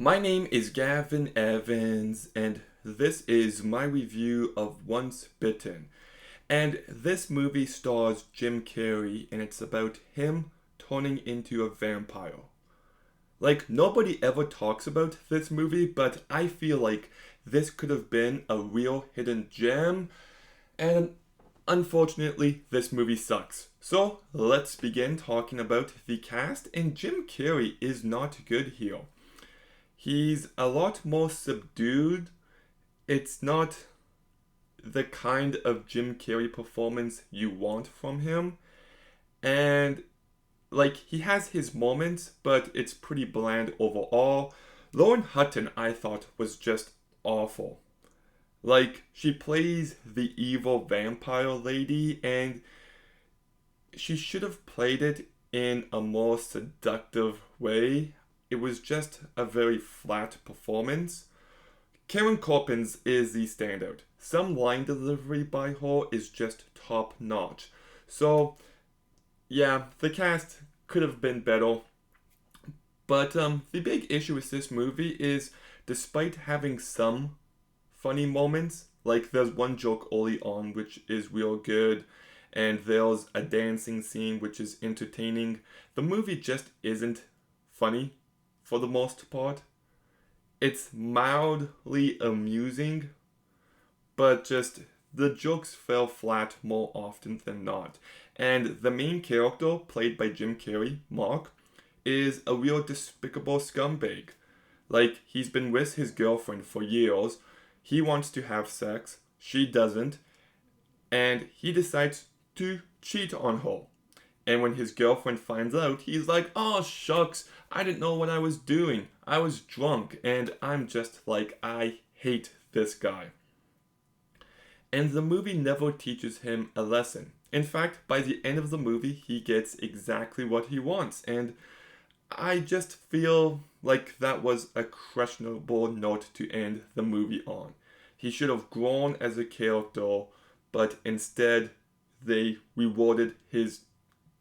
My name is Gavin Evans, and this is my review of Once Bitten. And this movie stars Jim Carrey, and it's about him turning into a vampire. Like, nobody ever talks about this movie, but I feel like this could have been a real hidden gem, and unfortunately, this movie sucks. So, let's begin talking about the cast, and Jim Carrey is not good here. He's a lot more subdued. It's not the kind of Jim Carrey performance you want from him. And like he has his moments, but it's pretty bland overall. Lauren Hutton I thought was just awful. Like she plays the evil vampire lady and she should have played it in a more seductive way. It was just a very flat performance. Karen Coppins is the standout. Some line delivery by her is just top notch. So, yeah, the cast could have been better. But the big issue with this movie is despite having some funny moments, like there's one joke early on which is real good, and there's a dancing scene which is entertaining, the movie just isn't funny for the most part. It's mildly amusing, but just the jokes fell flat more often than not. And the main character, played by Jim Carrey, Mark, is a real despicable scumbag. Like, he's been with his girlfriend for years, he wants to have sex, she doesn't, and he decides to cheat on her. And when his girlfriend finds out, he's like, oh shucks, I didn't know what I was doing. I was drunk. And I'm just like, I hate this guy. And the movie never teaches him a lesson. In fact, by the end of the movie, he gets exactly what he wants. And I just feel like that was a questionable note to end the movie on. He should have grown as a character, but instead they rewarded his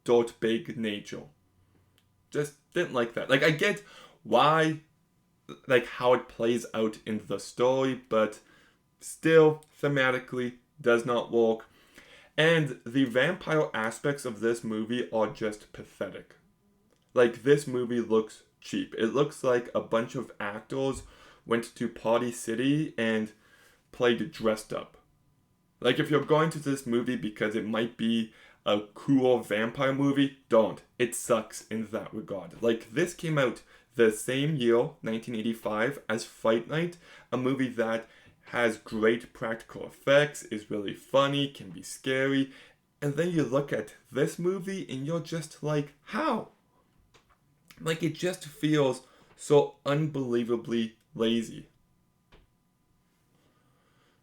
dirtbag nature. Just didn't like that. Like I get why, like how it plays out in the story, but still thematically does not work. And the vampire aspects of this movie are just pathetic. Like this movie looks cheap. It looks like a bunch of actors went to Party City and played dressed up. Like if you're going to this movie because it might be a cool vampire movie, don't. It sucks in that regard. Like this came out the same year, 1985, as Fight Night, a movie that has great practical effects, is really funny, can be scary, and then you look at this movie and you're just like, how? Like it just feels so unbelievably lazy.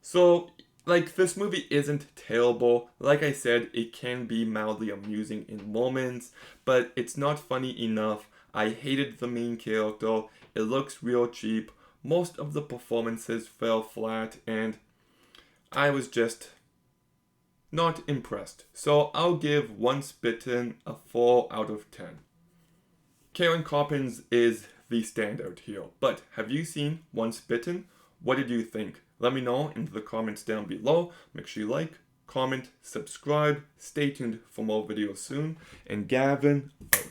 So like this movie isn't terrible. Like I said, it can be mildly amusing in moments, but it's not funny enough. I hated the main character. It looks real cheap. Most of the performances fell flat and I was just not impressed. So I'll give Once Bitten a 4 out of 10. Karen Coppins is the standout here. But have you seen Once Bitten? What did you think? Let me know in the comments down below. Make sure you like, comment, subscribe. Stay tuned for more videos soon. And Gavin out.